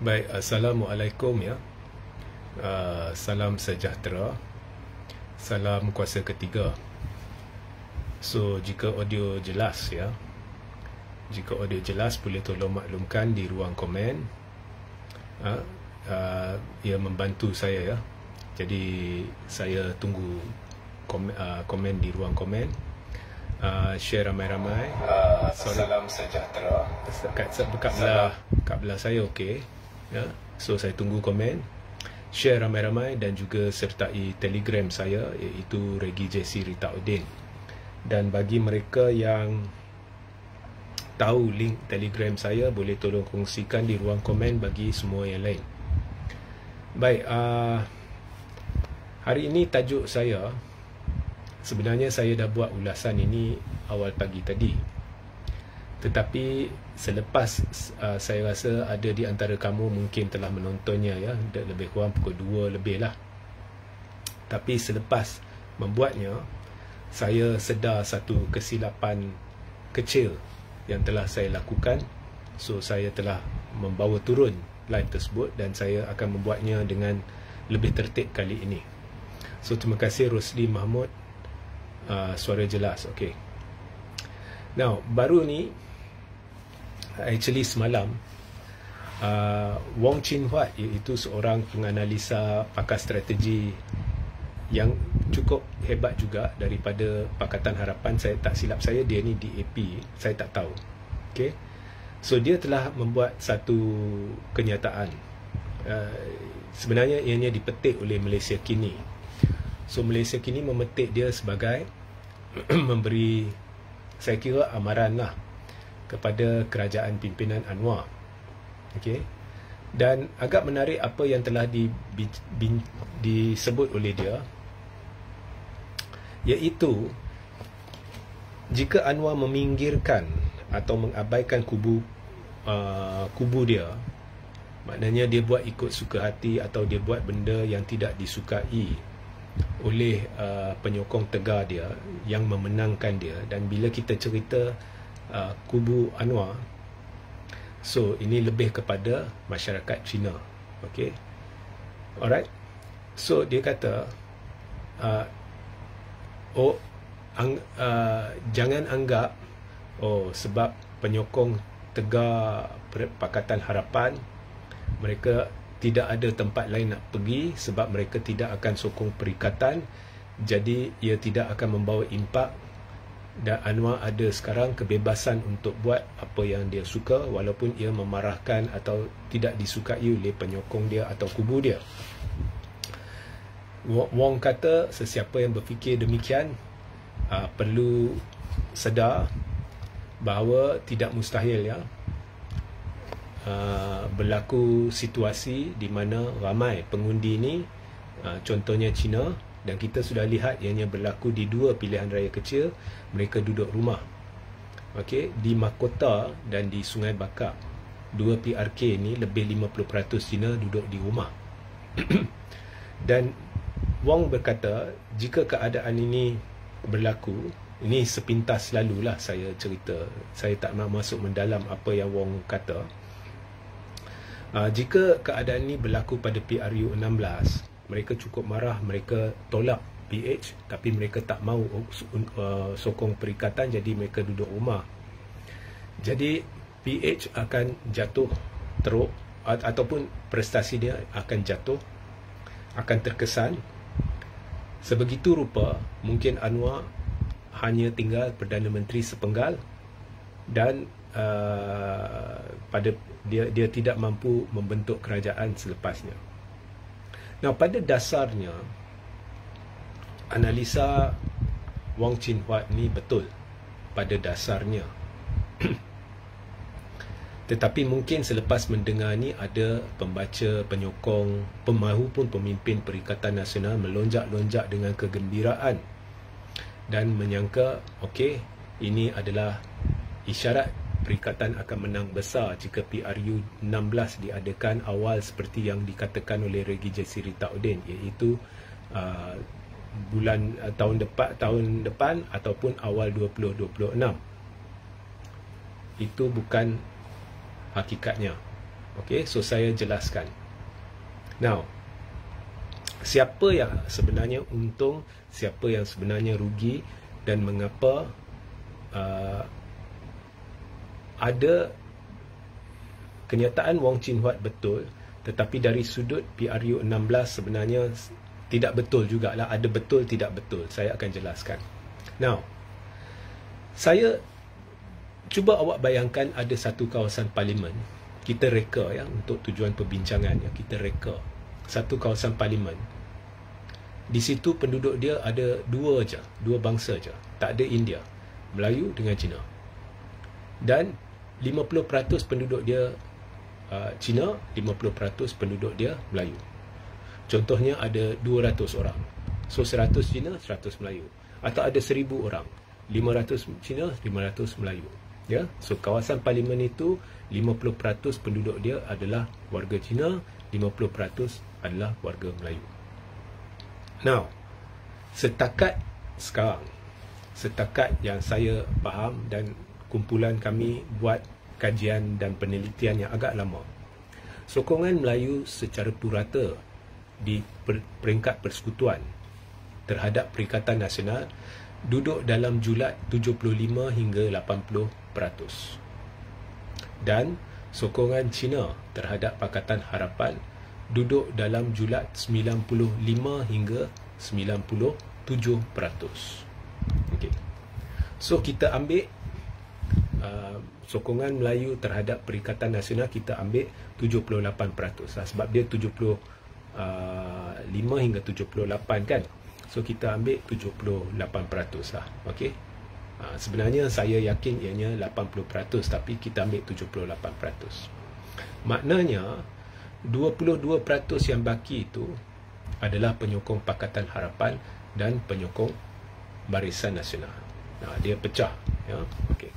Baik, Assalamualaikum ya. Salam sejahtera. Salam kuasa ketiga. So, jika audio jelas ya. Jika audio jelas, boleh tolong maklumkan di ruang komen. Ia membantu saya ya. Jadi, saya tunggu komen di ruang komen. Share ramai-ramai. Salam sejahtera. Kat belah saya okey ya. So saya tunggu komen, share ramai-ramai dan juga sertai Telegram saya iaitu Regi JC Ritaudin. Dan bagi mereka yang tahu link Telegram saya, boleh tolong kongsikan di ruang komen bagi semua yang lain. Baik, hari ini tajuk saya, sebenarnya saya dah buat ulasan ini awal pagi tadi. Tetapi selepas saya rasa ada di antara kamu mungkin telah menontonnya ya, lebih kurang pukul 2 lebih lah. Tapi selepas membuatnya, saya sedar satu kesilapan kecil yang telah saya lakukan. So saya telah membawa turun live tersebut dan saya akan membuatnya dengan lebih tertib kali ini. So terima kasih Rosli Mahmud. Suara jelas, okey. Now, baru ni actually semalam Wong Chin Huat, iaitu seorang penganalisa pakar strategi yang cukup hebat juga daripada Pakatan Harapan. Saya tak silap saya dia ni DAP, saya tak tahu. Okay, so dia telah membuat satu kenyataan. Sebenarnya ianya dipetik oleh Malaysia Kini. So Malaysia Kini memetik dia sebagai memberi, saya kira, amaran lah kepada kerajaan pimpinan Anwar. Okey. Dan agak menarik apa yang telah disebut oleh dia, iaitu jika Anwar meminggirkan atau mengabaikan kubu dia, maknanya dia buat ikut suka hati atau dia buat benda yang tidak disukai oleh penyokong tegar dia yang memenangkan dia. Dan bila kita cerita kubu Anwar, so ini lebih kepada masyarakat Cina. Okay, alright. So dia kata jangan anggap sebab penyokong tegar Pakatan Harapan mereka tidak ada tempat lain nak pergi sebab mereka tidak akan sokong perikatan, jadi ia tidak akan membawa impak. Dan Anwar ada sekarang kebebasan untuk buat apa yang dia suka walaupun ia memarahkan atau tidak disukai oleh penyokong dia atau kubu dia. Wong kata sesiapa yang berfikir demikian perlu sedar bahawa tidak mustahil ya berlaku situasi di mana ramai pengundi ni, contohnya Cina, dan kita sudah lihat ianya berlaku di dua pilihan raya kecil. Mereka duduk rumah, okey, di Mahkota dan di Sungai Bakap. Dua PRK ni lebih 50% Cina duduk di rumah. Dan Wong berkata jika keadaan ini berlaku, ini sepintas lalulah saya cerita, saya tak nak masuk mendalam apa yang Wong kata. Jika keadaan ini berlaku pada PRU 16, mereka cukup marah, mereka tolak PH, tapi mereka tak mahu sokong perikatan, jadi mereka duduk rumah. Jadi PH akan jatuh teruk, ataupun prestasi dia akan jatuh, akan terkesan. Sebegitu rupa mungkin Anwar hanya tinggal Perdana Menteri sepenggal dan dia tidak mampu membentuk kerajaan selepasnya. Nah, pada dasarnya analisa Wong Chin Huat ni betul pada dasarnya. Tetapi mungkin selepas mendengar ni ada pembaca, penyokong, pemahu pun pemimpin Perikatan Nasional melonjak-lonjak dengan kegembiraan dan menyangka okey, ini adalah isyarat Perikatan akan menang besar jika PRU 16 diadakan awal seperti yang dikatakan oleh Regi JC Ritaudin, iaitu tahun depan ataupun awal 2026. itu bukan hakikatnya. Okey, so saya jelaskan. Now, siapa yang sebenarnya untung, siapa yang sebenarnya rugi, dan mengapa ada kenyataan Wong Chin Huat betul, tetapi dari sudut PRU 16 sebenarnya tidak betul jugalah. Ada betul, tidak betul. Saya akan jelaskan. Now, saya cuba awak bayangkan ada satu kawasan parlimen. Kita reka ya, untuk tujuan perbincangan ya, kita reka satu kawasan parlimen. Di situ penduduk dia ada dua bangsa je. Tak ada India, Melayu dengan Cina. Dan 50% penduduk dia Cina, 50% penduduk dia Melayu. Contohnya ada 200 orang. So 100 Cina, 100 Melayu. Atau ada 1000 orang. 500 Cina, 500 Melayu. Ya, so kawasan parlimen itu 50% penduduk dia adalah warga Cina, 50% adalah warga Melayu. Now, setakat sekarang, setakat yang saya faham dan kumpulan kami buat kajian dan penelitian yang agak lama, sokongan Melayu secara purata di peringkat persekutuan terhadap Perikatan Nasional duduk dalam julat 75 hingga 80%. Dan sokongan Cina terhadap Pakatan Harapan duduk dalam julat 95 hingga 97%. Okay. So kita ambil sokongan Melayu terhadap Perikatan Nasional, kita ambil 78%. Sebab dia 75 hingga 78 kan. So kita ambil 78% lah. Okey. Sebenarnya saya yakin ianya 80%, tapi kita ambil 78%. Maknanya 22% yang baki itu adalah penyokong Pakatan Harapan dan penyokong Barisan Nasional. Dia pecah ya. Okey.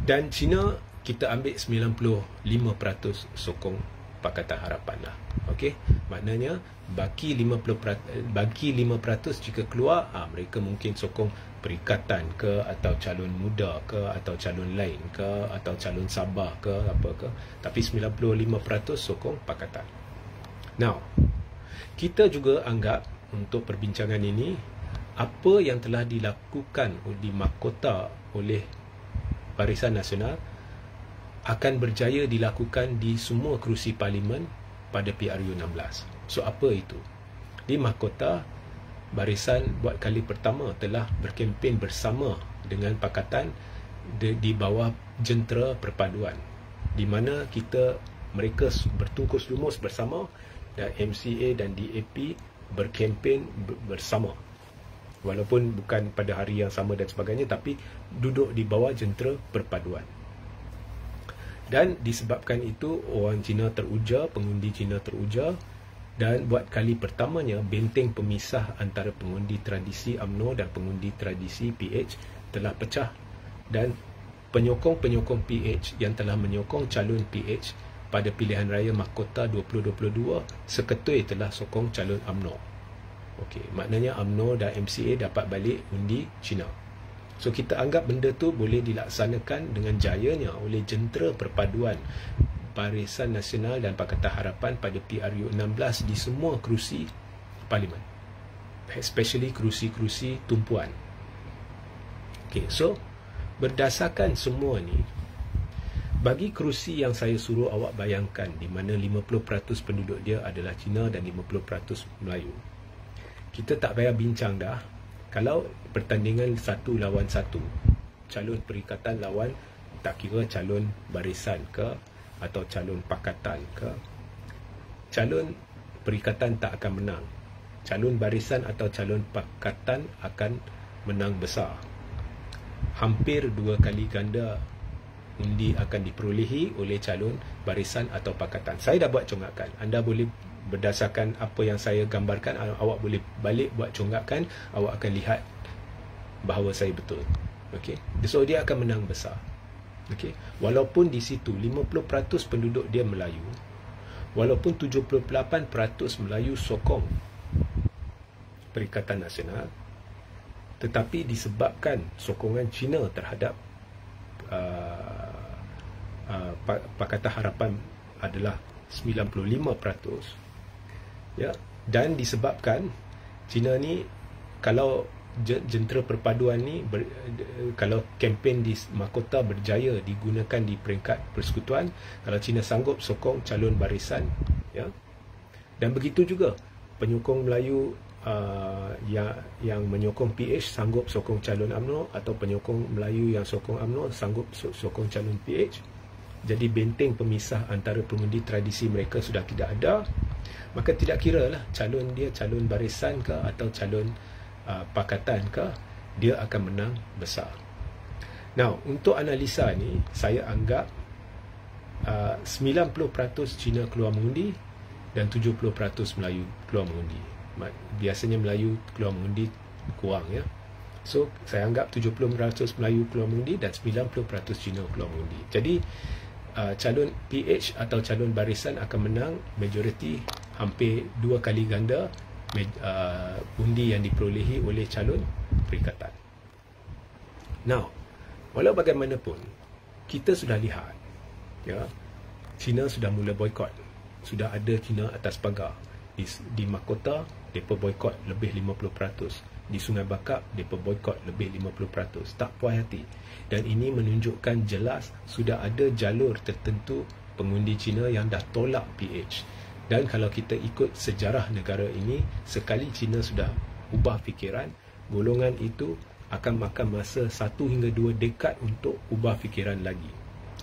Dan Cina kita ambil 95% sokong Pakatan Harapan lah. Okey, maknanya baki 5% jika keluar, mereka mungkin sokong Perikatan ke, atau calon muda ke, atau calon lain ke, atau calon Sabah ke, apa ke. Tapi 95% sokong Pakatan. Now, kita juga anggap untuk perbincangan ini, apa yang telah dilakukan di mahkota oleh Barisan Nasional akan berjaya dilakukan di semua kerusi parlimen pada PRU 16. So apa itu? Di mahkota, Barisan buat kali pertama telah berkempen bersama dengan Pakatan di bawah jentera perpaduan, di mana mereka bertungkus lumus bersama, dan MCA dan DAP berkempen bersama. Walaupun bukan pada hari yang sama dan sebagainya, tapi duduk di bawah jentera perpaduan. Dan disebabkan itu, orang Cina teruja, pengundi Cina teruja, dan buat kali pertamanya benteng pemisah antara pengundi tradisi UMNO dan pengundi tradisi PH telah pecah, dan penyokong-penyokong PH yang telah menyokong calon PH pada pilihan raya mahkota 2022 seketui telah sokong calon UMNO. Okey, maknanya UMNO dan MCA dapat balik undi Cina. So kita anggap benda tu boleh dilaksanakan dengan jayanya oleh jentera perpaduan Barisan Nasional dan Pakatan Harapan pada PRU 16 di semua kerusi parlimen, especially kerusi-kerusi tumpuan. Okay, so berdasarkan semua ni, bagi kerusi yang saya suruh awak bayangkan, di mana 50% penduduk dia adalah Cina dan 50% Melayu, kita tak payah bincang dah. Kalau pertandingan 1 lawan 1, calon Perikatan lawan, tak kira calon Barisan ke atau calon Pakatan ke, calon Perikatan tak akan menang. Calon Barisan atau calon Pakatan akan menang besar. Hampir 2 kali ganda undi akan diperolehi oleh calon Barisan atau Pakatan. Saya dah buat congkakan. Anda boleh, berdasarkan apa yang saya gambarkan, awak boleh balik buat congkakan, awak akan lihat bahawa saya betul. Okey. So dia akan menang besar. Okey. Walaupun di situ 50% penduduk dia Melayu, walaupun 78% Melayu sokong Perikatan Nasional, tetapi disebabkan sokongan Cina terhadap Pakatan Harapan adalah 95%. Ya, dan disebabkan China ni, kalau jentera perpaduan ni kalau kempen di mahkota berjaya digunakan di peringkat persekutuan, kalau China sanggup sokong calon barisan, ya, dan begitu juga penyokong Melayu yang menyokong PH sanggup sokong calon UMNO, atau penyokong Melayu yang sokong UMNO sanggup sokong calon PH. Jadi benteng pemisah antara pengundi tradisi mereka sudah tidak ada. Maka tidak kira lah calon dia calon barisan ke atau calon pakatan ke, dia akan menang besar. Now, untuk analisa ni, saya anggap 90% Cina keluar mengundi dan 70% Melayu keluar mengundi. Biasanya Melayu keluar mengundi kurang, ya. So, saya anggap 70% Melayu keluar mengundi dan 90% Cina keluar mengundi. Jadi, calon PH atau calon barisan akan menang majoriti hampir 2 kali ganda undi yang diperolehi oleh calon perikatan. Now, walau bagaimanapun, kita sudah lihat, ya, China sudah mula boikot. Sudah ada China atas pagar. Di mahkota, mereka boikot lebih 50%. Di Sungai Bakap, mereka boikot lebih 50%. Tak puas hati. Dan ini menunjukkan jelas sudah ada jalur tertentu pengundi China yang dah tolak PH. Dan kalau kita ikut sejarah negara ini, sekali China sudah ubah fikiran, golongan itu akan makan masa 1 hingga 2 dekad untuk ubah fikiran lagi.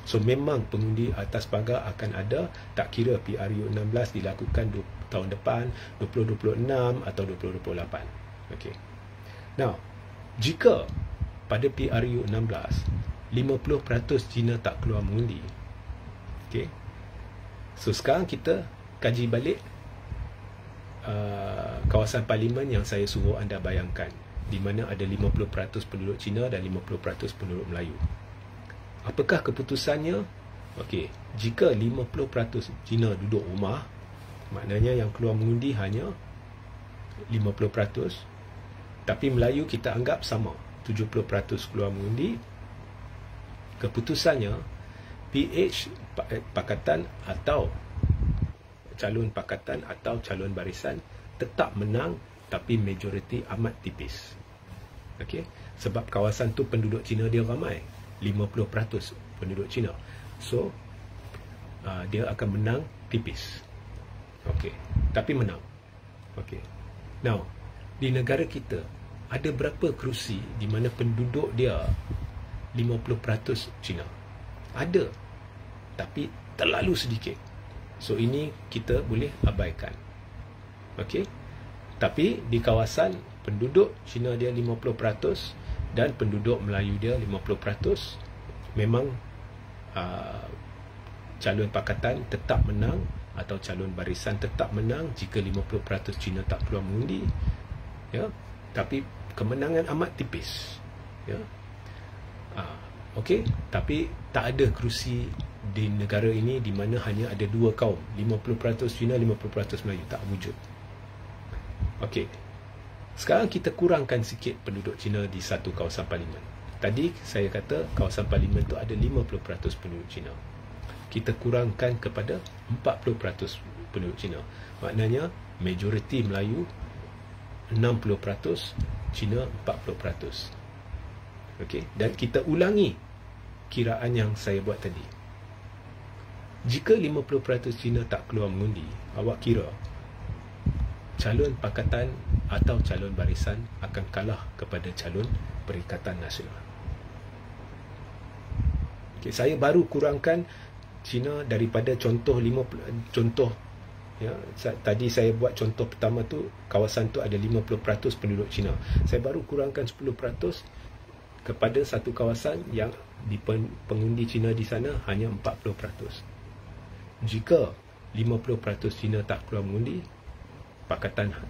So memang pengundi atas pagar akan ada, tak kira PRU16 dilakukan tahun depan, 2026 atau 2028. Okay. Now, jika pada PRU16 50% China tak keluar mengundi, okay, so sekarang kita kaji balik kawasan parlimen yang saya suruh anda bayangkan, di mana ada 50% penduduk Cina dan 50% penduduk Melayu. Apakah keputusannya? Okey, jika 50% Cina duduk rumah, maknanya yang keluar mengundi hanya 50%, tapi Melayu kita anggap sama, 70% keluar mengundi. Keputusannya, PH pakatan atau calon pakatan atau calon barisan tetap menang, tapi majoriti amat tipis. Okey, sebab kawasan tu penduduk Cina dia ramai, 50% penduduk Cina. So dia akan menang tipis. Okey, tapi menang. Okey. Now, di negara kita ada berapa kerusi di mana penduduk dia 50% Cina? Ada, tapi terlalu sedikit. So ini kita boleh abaikan. Okey. Tapi di kawasan penduduk Cina dia 50% dan penduduk Melayu dia 50%, memang calon pakatan tetap menang atau calon barisan tetap menang jika 50% Cina tak keluar mengundi, ya. Tapi kemenangan amat tipis, ya. Okey, tapi tak ada kerusi di negara ini di mana hanya ada 2 kaum, 50% Cina, 50% Melayu, tak wujud. Okey. Sekarang kita kurangkan sikit penduduk Cina di satu kawasan parlimen. Tadi saya kata kawasan parlimen tu ada 50% penduduk Cina. Kita kurangkan kepada 40% penduduk Cina. Maknanya majoriti Melayu 60%, Cina 40%. Okey, dan kita ulangi kiraan yang saya buat tadi. Jika 50% Cina tak keluar mengundi, awak kira calon pakatan atau calon barisan akan kalah kepada calon Perikatan Nasional. Okay, saya baru kurangkan Cina daripada contoh ya, tadi saya buat contoh pertama tu, kawasan tu ada 50% penduduk Cina. Saya baru kurangkan 10% kepada satu kawasan yang di pengundi Cina di sana hanya 40%. Jika 50% Cina tak keluar mengundi,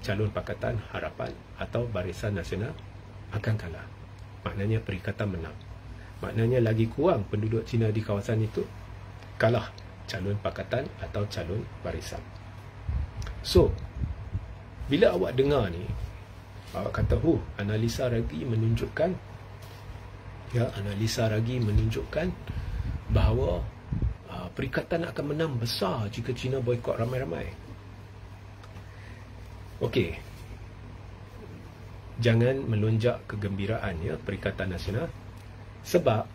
calon Pakatan Harapan atau Barisan Nasional akan kalah. Maknanya Perikatan menang. Maknanya lagi kurang penduduk Cina di kawasan itu, kalah calon Pakatan atau calon barisan. So, bila awak dengar ni, awak kata, analisa lagi menunjukkan Ya, analisa lagi menunjukkan bahawa perikatan akan menang besar jika China boikot ramai-ramai. Okey. Jangan melonjak kegembiraan ya Perikatan Nasional. Sebab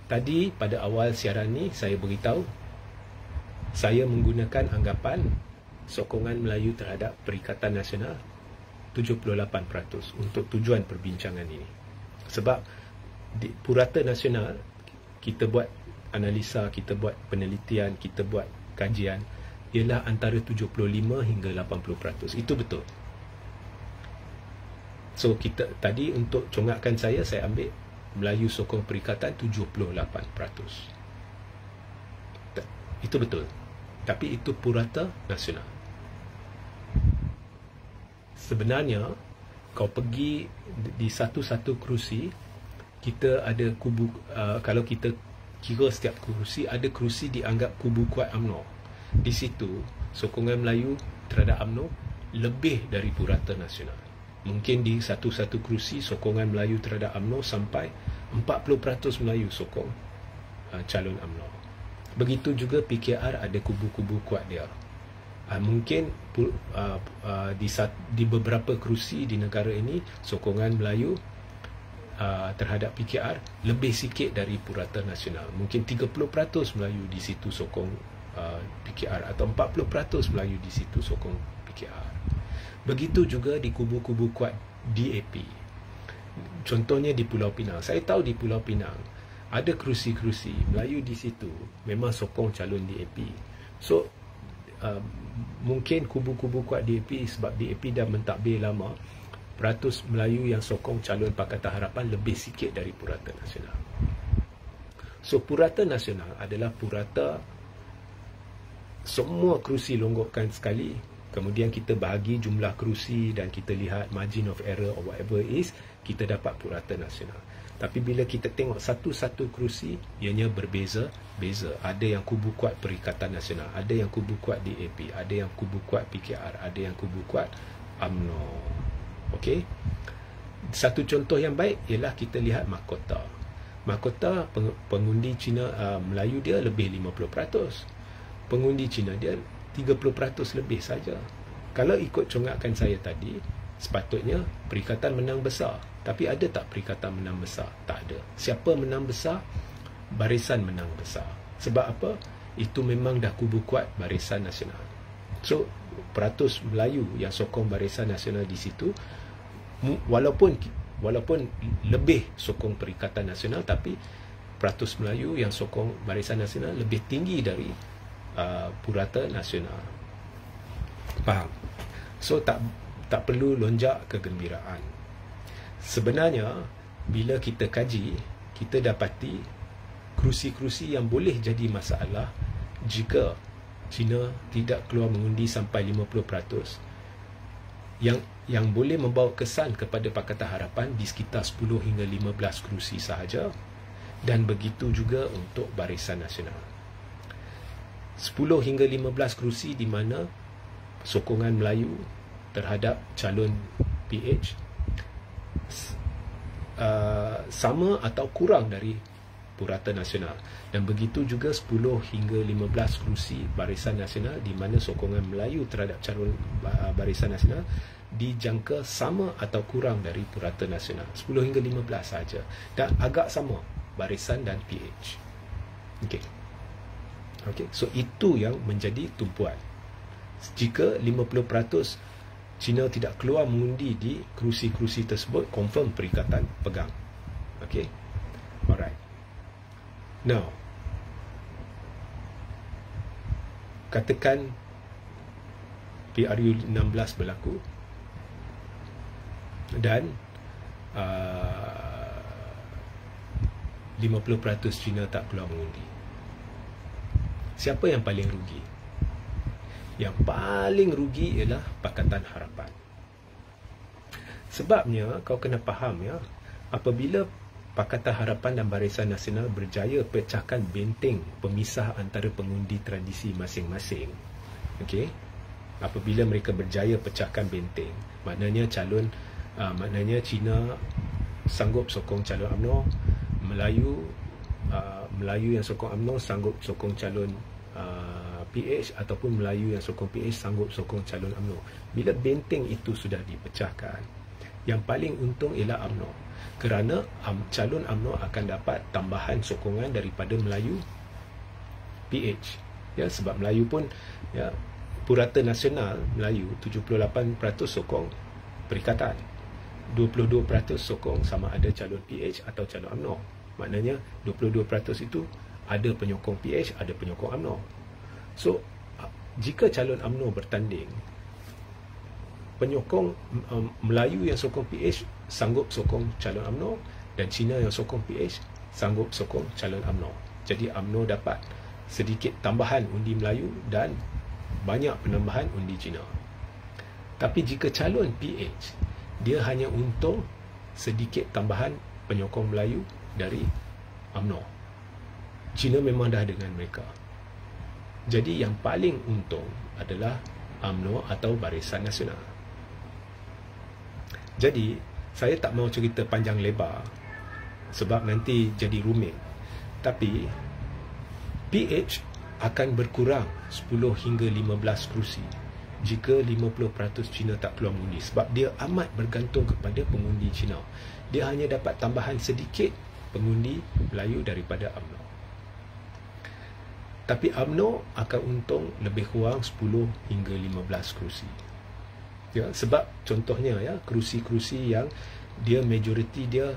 tadi pada awal siaran ni saya beritahu saya menggunakan anggapan sokongan Melayu terhadap Perikatan Nasional 78% untuk tujuan perbincangan ini. Sebab di Purata Nasional kita buat analisa, kita buat penelitian, kita buat kajian ialah antara 75 hingga 80%. Itu betul. So kita tadi untuk congakkan saya ambil Melayu sokong perikatan 78%. Itu betul. Tapi itu Purata Nasional. Sebenarnya kau pergi di satu-satu kerusi, kita ada kubu, kalau kita kira setiap kerusi, ada kerusi dianggap kubu kuat UMNO. Di situ sokongan Melayu terhadap UMNO lebih dari Purata Nasional. Mungkin di satu-satu kerusi sokongan Melayu terhadap UMNO sampai 40% Melayu sokong calon UMNO. Begitu juga PKR ada kubu-kubu kuat dia. Mungkin di beberapa kerusi di negara ini sokongan Melayu terhadap PKR lebih sikit dari Purata Nasional. Mungkin 30% Melayu di situ sokong PKR atau 40% Melayu di situ sokong PKR. Begitu juga di kubu-kubu kuat DAP. Contohnya di Pulau Pinang. Saya tahu di Pulau Pinang ada kerusi-kerusi Melayu di situ memang sokong calon DAP. So mungkin kubu-kubu kuat DAP sebab DAP dah mentadbir lama, peratus Melayu yang sokong calon Pakatan Harapan lebih sikit dari Purata Nasional. So Purata Nasional adalah purata semua kerusi longgokkan sekali, kemudian kita bahagi jumlah kerusi dan kita lihat margin of error or whatever it is, kita dapat Purata Nasional. Tapi bila kita tengok satu-satu kerusi, ianya berbeza-beza. Ada yang kubu kuat Perikatan Nasional, ada yang kubu kuat DAP, ada yang kubu kuat PKR, ada yang kubu kuat UMNO. Okey. Satu contoh yang baik ialah kita lihat mahkota. Mahkota pengundi Cina Melayu dia lebih 50%. Pengundi Cina dia 30% lebih saja. Kalau ikut congakkan saya tadi, sepatutnya perikatan menang besar. Tapi ada tak perikatan menang besar? Tak ada. Siapa menang besar? Barisan menang besar. Sebab apa? Itu memang dah kubu kuat Barisan Nasional. So, peratus Melayu yang sokong Barisan Nasional di situ, walaupun lebih sokong Perikatan Nasional, tapi peratus Melayu yang sokong Barisan Nasional lebih tinggi dari Purata Nasional. Faham? So tak perlu lonjak kegembiraan. Sebenarnya bila kita kaji, kita dapati kerusi-kerusi yang boleh jadi masalah jika China tidak keluar mengundi sampai 50%, yang boleh membawa kesan kepada Pakatan Harapan di sekitar 10 hingga 15 kerusi sahaja, dan begitu juga untuk Barisan Nasional. 10 hingga 15 kerusi di mana sokongan Melayu terhadap calon PH sama atau kurang dari Purata Nasional, dan begitu juga 10 hingga 15 kerusi Barisan Nasional di mana sokongan Melayu terhadap calon Barisan Nasional dijangka sama atau kurang dari Purata Nasional. 10 hingga 15 saja, dan agak sama Barisan dan PH. Okey, so itu yang menjadi tumpuan. Jika 50% China tidak keluar mengundi di kerusi-kerusi tersebut, confirm perikatan pegang. Okey, alright. Now, katakan PRU 16 berlaku dan 50% China tak keluar mengundi. Siapa yang paling rugi? Yang paling rugi ialah Pakatan Harapan. Sebabnya kau kena faham ya, apabila Pakatan Harapan dan Barisan Nasional berjaya pecahkan benteng pemisah antara pengundi tradisi masing-masing, okey, apabila mereka berjaya pecahkan benteng, maknanya China sanggup sokong calon UMNO, Melayu yang sokong UMNO sanggup sokong calon PH, ataupun Melayu yang sokong PH sanggup sokong calon UMNO. Bila benteng itu sudah dipecahkan, yang paling untung ialah UMNO, kerana calon UMNO akan dapat tambahan sokongan daripada Melayu PH, ya, sebab Melayu pun, ya, purata nasional Melayu 78% sokong Perikatan, 22% sokong sama ada calon PH atau calon UMNO. Maknanya 22% itu ada penyokong PH, ada penyokong UMNO. So, jika calon UMNO bertanding, penyokong Melayu yang sokong PH sanggup sokong calon UMNO, dan Cina yang sokong PH sanggup sokong calon UMNO. Jadi UMNO dapat sedikit tambahan undi Melayu dan banyak penambahan undi Cina. Tapi jika calon PH, dia hanya untung sedikit tambahan penyokong Melayu dari UMNO. Cina memang dah dengan mereka. Jadi yang paling untung adalah UMNO atau Barisan Nasional. Jadi saya tak mau cerita panjang lebar sebab nanti jadi rumit. Tapi PH akan berkurang 10 hingga 15 kerusi jika 50% Cina tak keluar mengundi, sebab dia amat bergantung kepada pengundi Cina. Dia hanya dapat tambahan sedikit pengundi Melayu daripada UMNO. Tapi UMNO akan untung lebih kurang 10 hingga 15 kerusi. Ya, sebab contohnya, ya, kerusi-kerusi yang dia majoriti dia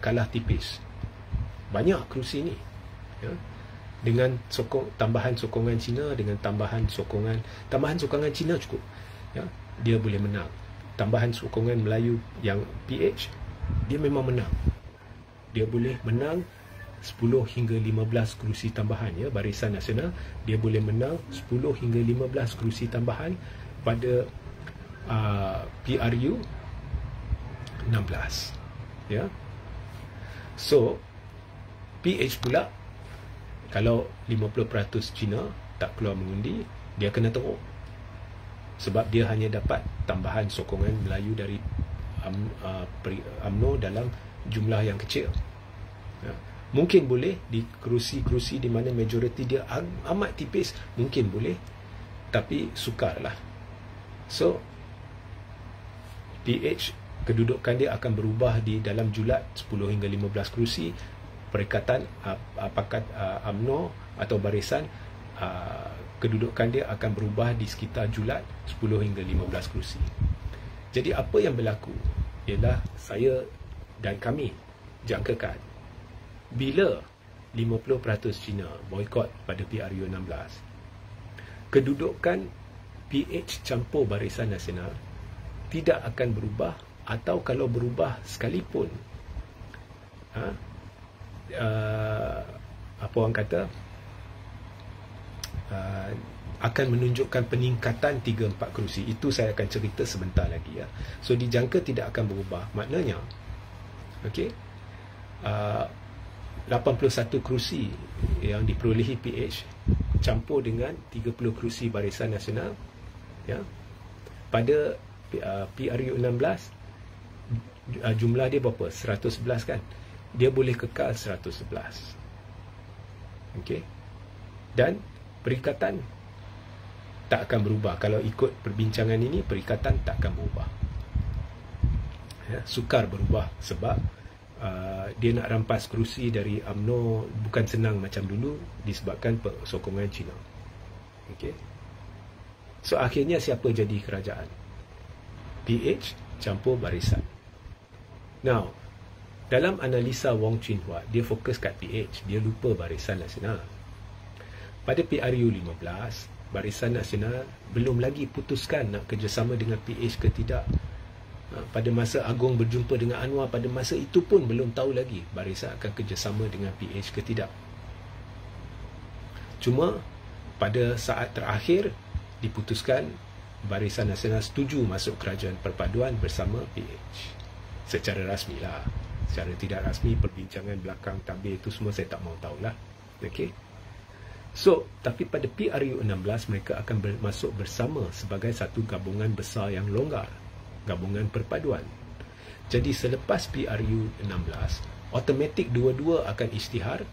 kalah tipis. Banyak kerusi ni, ya. Dengan tambahan sokongan Cina, dengan tambahan sokongan Cina cukup, ya, dia boleh menang. Tambahan sokongan Melayu yang PH, dia memang menang. Dia boleh menang 10 hingga 15 kerusi tambahan, ya. Barisan Nasional dia boleh menang 10 hingga 15 kerusi tambahan pada PRU 16, ya. So PH pula, kalau 50% Cina tak keluar mengundi, dia kena teruk, sebab dia hanya dapat tambahan sokongan Melayu dari UMNO dalam jumlah yang kecil, ya. Mungkin boleh di kerusi-kerusi di mana majoriti dia amat tipis, mungkin boleh, tapi sukarlah. So PH kedudukan dia akan berubah di dalam julat 10 hingga 15 kerusi. Perikatan apakah UMNO atau Barisan, kedudukan dia akan berubah di sekitar julat 10 hingga 15 kerusi. Jadi apa yang berlaku ialah saya dan kami jangkakan bila 50% Cina boikot pada PRU 16, kedudukan PH campur Barisan Nasional tidak akan berubah, atau kalau berubah sekalipun, apa orang kata, akan menunjukkan peningkatan 3-4 kerusi. Itu saya akan cerita sebentar lagi, ya. So dijangka tidak akan berubah. Maknanya, okey, 81 kerusi yang diperolehi PH campur dengan 30 kerusi Barisan Nasional, ya, pada PRU 16, jumlah dia berapa? 111, kan? Dia boleh kekal 111. Okey. Dan perikatan tak akan berubah. Kalau ikut perbincangan ini, perikatan tak akan berubah. Ya, sukar berubah sebab dia nak rampas kerusi dari UMNO bukan senang macam dulu disebabkan sokongan Cina. Okey. So akhirnya siapa jadi kerajaan? PH campur Barisan. Now, dalam analisa Wong Chin Hua, dia fokus kat PH, dia lupa Barisan Nasional. Pada PRU 15, Barisan Nasional belum lagi putuskan nak kerjasama dengan PH ke tidak. Pada masa Agong berjumpa dengan Anwar, pada masa itu pun belum tahu lagi Barisan akan kerjasama dengan PH ke tidak. Cuma pada saat terakhir diputuskan Barisan Nasional setuju masuk kerajaan perpaduan bersama PH. Secara rasmi lah. Secara tidak rasmi, perbincangan belakang tabir itu semua saya tak mau tahulah. Okey. So, tapi pada PRU 16 mereka akan masuk bersama sebagai satu gabungan besar yang longgar, gabungan perpaduan. Jadi selepas PRU 16, automatik dua-dua akan isytihar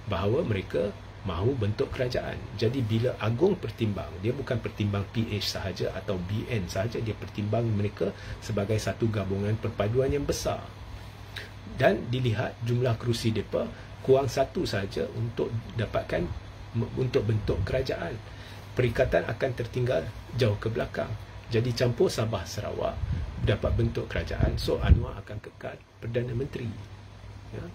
bahawa mereka mahu bentuk kerajaan. Jadi bila Agong pertimbang, dia bukan pertimbang PH sahaja atau BN sahaja, dia pertimbang mereka sebagai satu gabungan perpaduan yang besar. Dan dilihat jumlah kerusi mereka kurang satu sahaja untuk dapatkan untuk bentuk kerajaan. Perikatan akan tertinggal jauh ke belakang. Jadi campur Sabah Sarawak dapat bentuk kerajaan, so Anwar akan kekal Perdana Menteri. Ya.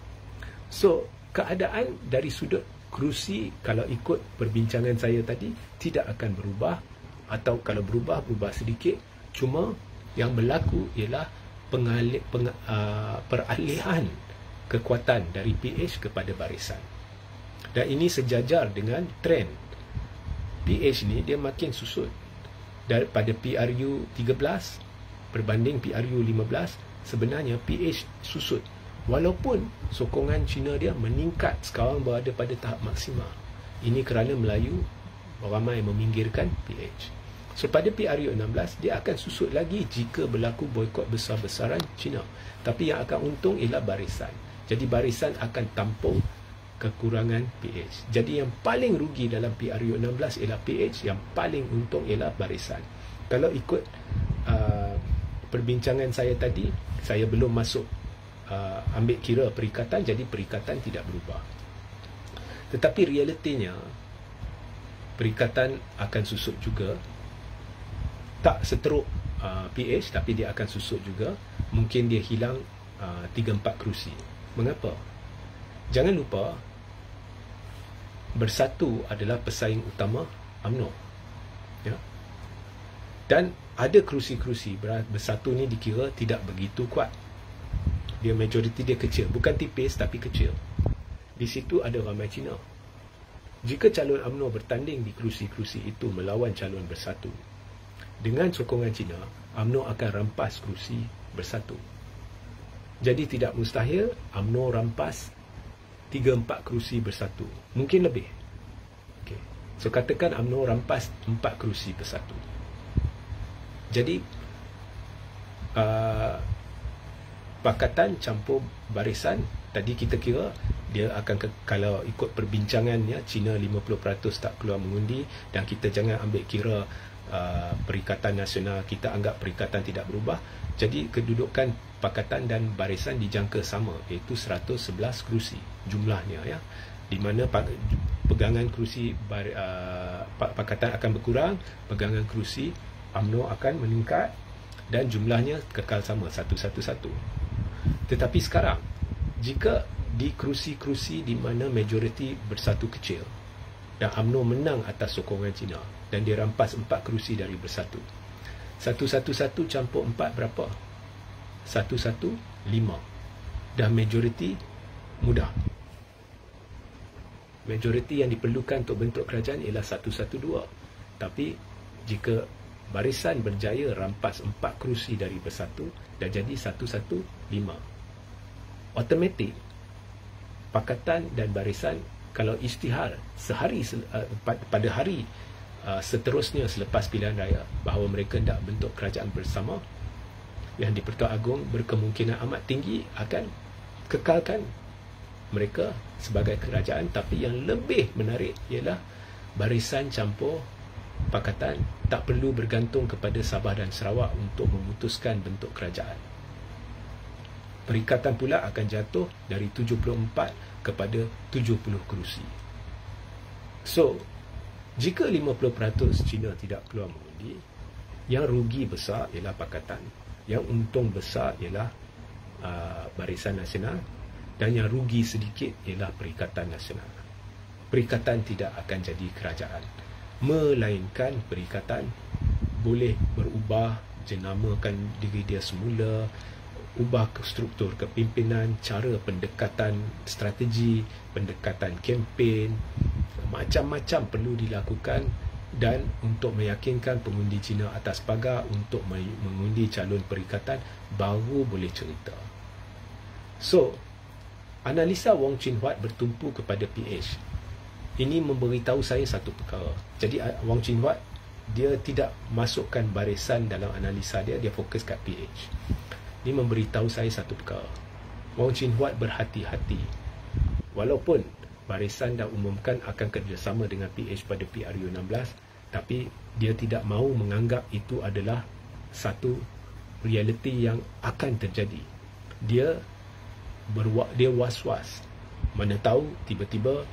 So keadaan dari sudut kerusi, kalau ikut perbincangan saya tadi, tidak akan berubah, atau kalau berubah sedikit. Cuma yang berlaku ialah peralihan kekuatan dari PH kepada barisan. Dan ini sejajar dengan trend. PH ni dia makin susut. Daripada PRU 13 berbanding PRU 15, sebenarnya PH susut. Walaupun sokongan Cina dia meningkat, sekarang berada pada tahap maksimal. Ini kerana Melayu ramai meminggirkan PH. So pada PRU 16, dia akan susut lagi jika berlaku boikot besar-besaran Cina. Tapi yang akan untung ialah barisan. Jadi barisan akan tampung kekurangan PH. Jadi yang paling rugi dalam PRU 16 ialah PH, yang paling untung ialah barisan. Kalau ikut perbincangan saya tadi, saya belum masuk ambil kira perikatan, jadi perikatan tidak berubah. Tetapi realitinya perikatan akan susut juga, tak seteruk PH, tapi dia akan susut juga. Mungkin dia hilang 3-4 kerusi. Mengapa? Jangan lupa, Bersatu adalah pesaing utama UMNO, ya? Dan ada kerusi-kerusi Bersatu ni dikira tidak begitu kuat. Dia majoriti dia kecil, bukan tipis tapi kecil. Di situ ada ramai Cina. Jika calon UMNO bertanding di kerusi-kerusi itu melawan calon Bersatu, dengan sokongan Cina, UMNO akan rampas kerusi Bersatu. Jadi tidak mustahil UMNO rampas 3-4 kerusi Bersatu, mungkin lebih. Okay. So katakan UMNO rampas 4 kerusi Bersatu. Jadi pakatan campur barisan tadi kita kira dia akan kalau ikut perbincangannya, Cina 50% tak keluar mengundi, dan kita jangan ambil kira Perikatan Nasional, kita anggap perikatan tidak berubah. Jadi kedudukan pakatan dan barisan dijangka sama, iaitu 111 kerusi jumlahnya, ya, di mana pegangan kerusi pakatan akan berkurang, pegangan kerusi UMNO akan meningkat, dan jumlahnya kekal sama 111. Tetapi sekarang, jika di kerusi-kerusi di mana majoriti Bersatu kecil dan UMNO menang atas sokongan Cina dan dia rampas 4 kerusi dari Bersatu, 111 campur 4 berapa? 115. Dan majoriti mudah. Majoriti yang diperlukan untuk bentuk kerajaan ialah 112. Tapi jika barisan berjaya rampas 4 kerusi dari Bersatu, dah jadi 115. Automatik pakatan dan barisan kalau isytihar sehari pada hari seterusnya selepas pilihan raya bahawa mereka hendak bentuk kerajaan bersama, yang di-Pertuan Agong berkemungkinan amat tinggi akan kekalkan mereka sebagai kerajaan. Tapi yang lebih menarik ialah barisan campur pakatan tak perlu bergantung kepada Sabah dan Sarawak untuk memutuskan bentuk kerajaan. Perikatan pula akan jatuh dari 74 kepada 70 kerusi. So, jika 50% Cina tidak keluar mengundi, yang rugi besar ialah pakatan, yang untung besar ialah Barisan Nasional, dan yang rugi sedikit ialah Perikatan Nasional. Perikatan tidak akan jadi kerajaan, melainkan perikatan boleh berubah, jenamakan diri dia semula, ubah struktur kepimpinan, cara pendekatan strategi, pendekatan kempen, macam-macam perlu dilakukan, dan untuk meyakinkan pengundi Cina atas pagar untuk mengundi calon perikatan, baru boleh cerita. So, analisa Wong Chin Huat bertumpu kepada PH. Ini memberitahu saya satu perkara. Jadi Wong Chin Huat dia tidak masukkan barisan dalam analisa dia, dia fokus kat PH. Ini memberitahu saya satu perkara. Wong Chin Huat berhati-hati. Walaupun barisan dah umumkan akan kerjasama dengan PH pada PRU16, tapi dia tidak mahu menganggap itu adalah satu realiti yang akan terjadi. Dia was-was. Mana tahu tiba-tiba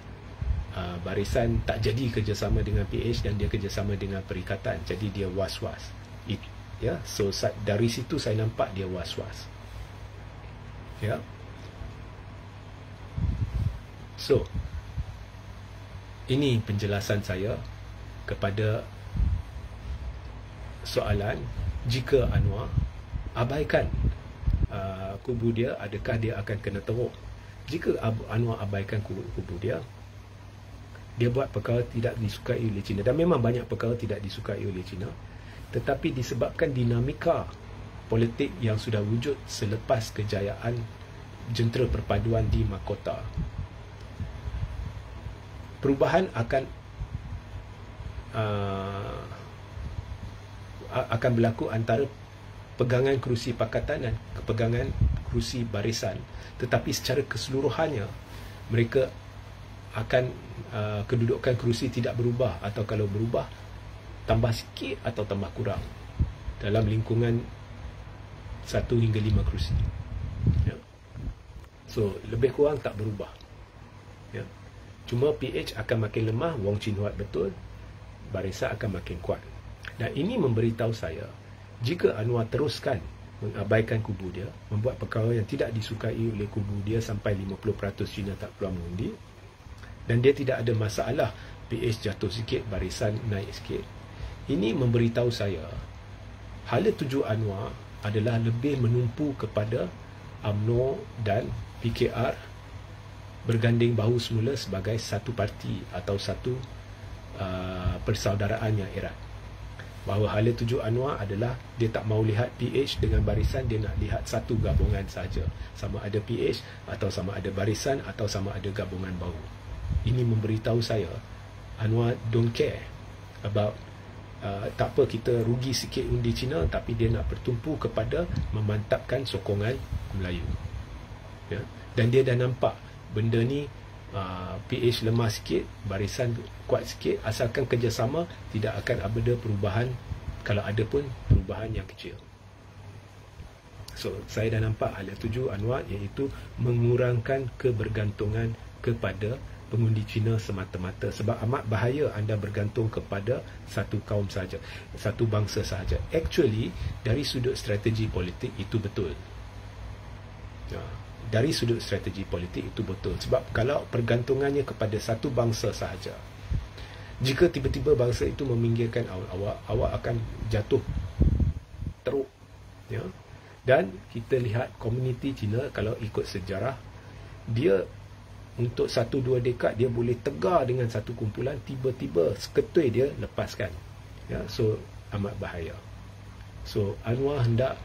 barisan tak jadi kerjasama dengan PH dan dia kerjasama dengan perikatan. Jadi dia was-was. Ya, so dari situ saya nampak dia was-was. Ya. So, ini penjelasan saya kepada soalan jika Anwar abaikan kubu dia, adakah dia akan kena teruk? Jika Anwar abaikan kubu dia buat perkara tidak disukai oleh China, dan memang banyak perkara tidak disukai oleh China, tetapi disebabkan dinamika politik yang sudah wujud selepas kejayaan jentera perpaduan di mahkota, perubahan akan berlaku antara pegangan kerusi pakatan dan pegangan kerusi barisan. Tetapi secara keseluruhannya mereka akan kedudukan kerusi tidak berubah, atau kalau berubah tambah sikit atau tambah kurang dalam lingkungan 1 hingga 5 kerusi. Ya. So lebih kurang tak berubah. Ya. Cuma PH akan makin lemah, Wong Chin Huat betul, barisan akan makin kuat. Dan ini memberitahu saya, jika Anwar teruskan mengabaikan kubu dia, membuat perkara yang tidak disukai oleh kubu dia sampai 50% China tak peluang mengundi, dan dia tidak ada masalah PH jatuh sikit, barisan naik sikit, ini memberitahu saya hala tuju Anwar adalah lebih menumpu kepada UMNO dan PKR berganding bahu semula sebagai satu parti atau satu persaudaraan yang erat. Bahawa hala tuju Anwar adalah dia tak mahu lihat PH dengan barisan, dia nak lihat satu gabungan saja, sama ada PH atau sama ada barisan atau sama ada gabungan bahu. Ini memberitahu saya Anwar don't care about tak apa kita rugi sikit undi Cina, tapi dia nak bertumpu kepada memantapkan sokongan Melayu. Ya? Dan dia dah nampak benda ni, PH lemah sikit, barisan kuat sikit, asalkan kerjasama tidak akan ada perubahan, kalau ada pun perubahan yang kecil. So saya dah nampak hala tuju Anwar, iaitu mengurangkan kebergantungan kepada pengundi Cina semata-mata, sebab amat bahaya anda bergantung kepada satu kaum sahaja, satu bangsa sahaja. Actually dari sudut strategi politik itu betul. Dari sudut strategi politik itu betul, sebab kalau pergantungannya kepada satu bangsa sahaja, jika tiba-tiba bangsa itu meminggirkan awak akan jatuh teruk. Ya. Dan kita lihat komuniti Cina, kalau ikut sejarah, dia untuk 1-2 dekad dia boleh tegar dengan satu kumpulan, tiba-tiba seketui dia lepaskan. Ya, so amat bahaya. So Anwar hendak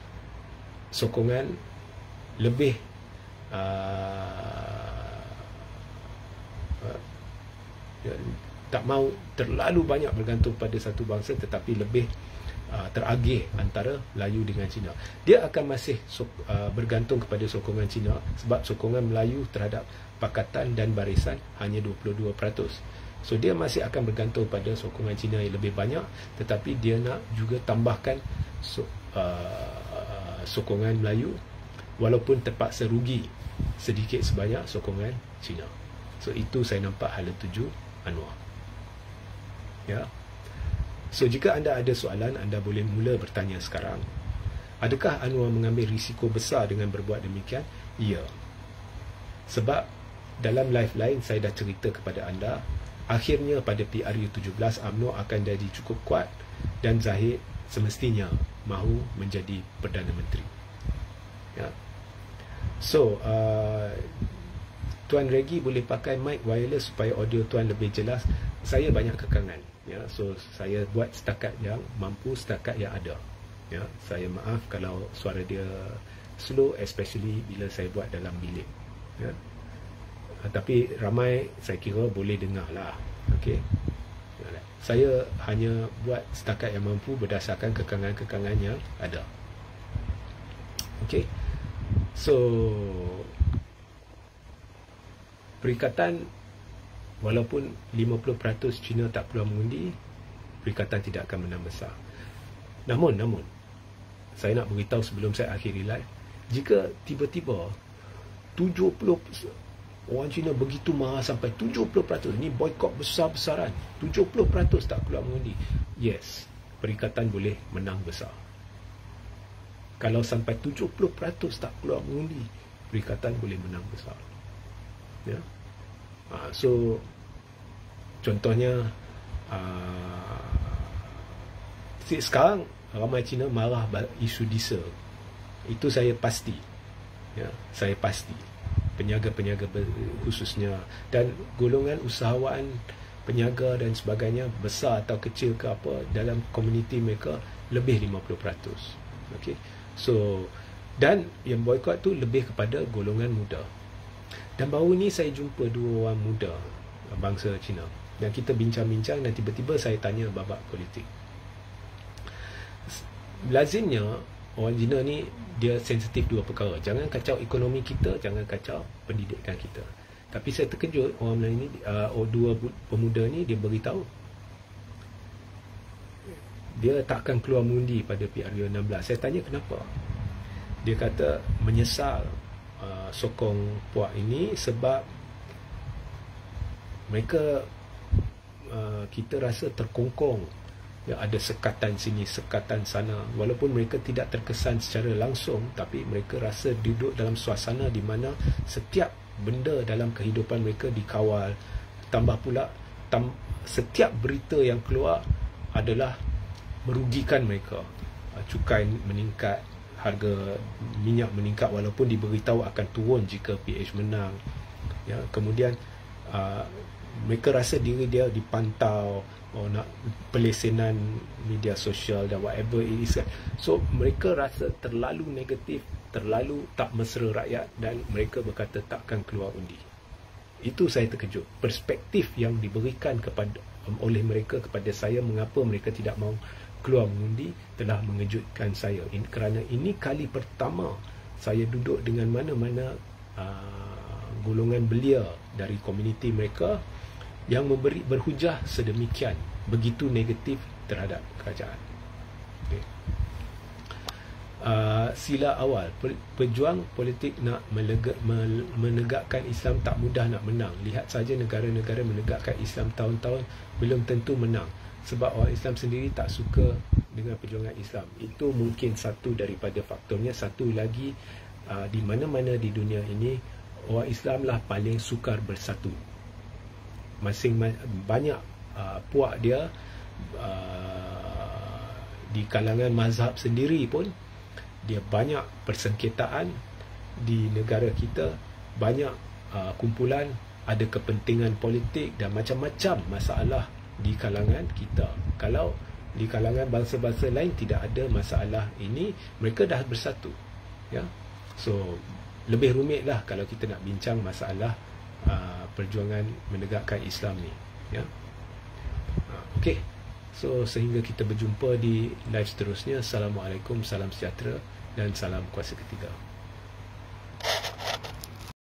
sokongan lebih tak mau terlalu banyak bergantung pada satu bangsa, tetapi lebih teragih antara Melayu dengan Cina. Dia akan masih bergantung kepada sokongan Cina, sebab sokongan Melayu terhadap pakatan dan barisan hanya 22%. So dia masih akan bergantung pada sokongan Cina yang lebih banyak, tetapi dia nak juga tambahkan sokongan Melayu, walaupun terpaksa rugi sedikit sebanyak sokongan Cina. So itu saya nampak hala tuju Anwar. Ya. So jika anda ada soalan, anda boleh mula bertanya sekarang. Adakah Anwar mengambil risiko besar dengan berbuat demikian? Ya. Sebab dalam live lain saya dah cerita kepada anda, akhirnya pada PRU17 UMNO akan jadi cukup kuat dan Zahid semestinya mahu menjadi Perdana Menteri. Ya. So Tuan Regi boleh pakai mic wireless supaya audio Tuan lebih jelas. Saya banyak kekangan, ya. So saya buat setakat yang mampu, setakat yang ada. Ya, saya maaf kalau suara dia slow, especially bila saya buat dalam bilik. Ya. Tapi ramai saya kira boleh dengar lah. Okey. Saya hanya buat setakat yang mampu berdasarkan kekangan-kekangan yang ada. Okey. So perikatan, walaupun 50% Cina tak keluar mengundi, perikatan tidak akan menang besar. Namun saya nak beritahu sebelum saya akhiri live, jika tiba-tiba 70 orang Cina begitu marah sampai 70%, ni boykot besar-besaran, 70% tak keluar mengundi, yes, perikatan boleh menang besar. Kalau sampai 70% tak keluar mengundi, perikatan boleh menang besar. Ya. So contohnya sekarang ramai Cina marah isu diesel. Itu saya pasti. Ya, saya pasti. Peniaga-peniaga khususnya dan golongan usahawan, peniaga dan sebagainya, besar atau kecil ke apa, dalam komuniti mereka lebih 50%. Okey. So, dan yang boykot tu lebih kepada golongan muda. Dan baru ni saya jumpa dua orang muda bangsa Cina, dan kita bincang-bincang, dan tiba-tiba saya tanya babak politik. Lazimnya orang Cina ni dia sensitif dua perkara. Jangan kacau ekonomi kita, jangan kacau pendidikan kita. Tapi saya terkejut, orang Melayu ni, dua pemuda ni, dia beritahu dia takkan keluar mengundi pada PRU16. Saya tanya kenapa. Dia kata menyesal sokong puak ini sebab mereka kita rasa terkongkong. Ya, ada sekatan sini, sekatan sana. Walaupun mereka tidak terkesan secara langsung, tapi mereka rasa duduk dalam suasana di mana setiap benda dalam kehidupan mereka dikawal. Tambah pula setiap berita yang keluar adalah merugikan mereka. Cukai meningkat, harga minyak meningkat walaupun diberitahu akan turun jika PH menang. Ya, kemudian mereka rasa diri dia dipantau, nak pelesenan media sosial dan whatever it is. So mereka rasa terlalu negatif, terlalu tak mesra rakyat, dan mereka berkata takkan keluar undi. Itu saya terkejut. Perspektif yang diberikan oleh mereka kepada saya mengapa mereka tidak mahu keluar mengundi telah mengejutkan saya. Kerana ini kali pertama saya duduk dengan mana-mana golongan belia dari komuniti mereka yang berhujah sedemikian, begitu negatif terhadap kerajaan. Okay. Sila awal, pejuang politik nak menegakkan Islam tak mudah nak menang. Lihat saja negara-negara menegakkan Islam tahun-tahun belum tentu menang, sebab orang Islam sendiri tak suka dengan perjuangan Islam. Itu mungkin satu daripada faktornya. Satu lagi, di mana-mana di dunia ini orang Islam lah paling sukar bersatu. Banyak puak dia di kalangan mazhab sendiri pun dia banyak persengketaan. Di negara kita banyak kumpulan, ada kepentingan politik dan macam-macam masalah di kalangan kita. Kalau di kalangan bangsa-bangsa lain tidak ada masalah ini, mereka dah bersatu. Ya, so lebih rumit lah kalau kita nak bincang masalah perjuangan menegakkan Islam ni. Ya, okey. So sehingga kita berjumpa di live seterusnya. Assalamualaikum, salam sejahtera dan salam kuasa ketiga.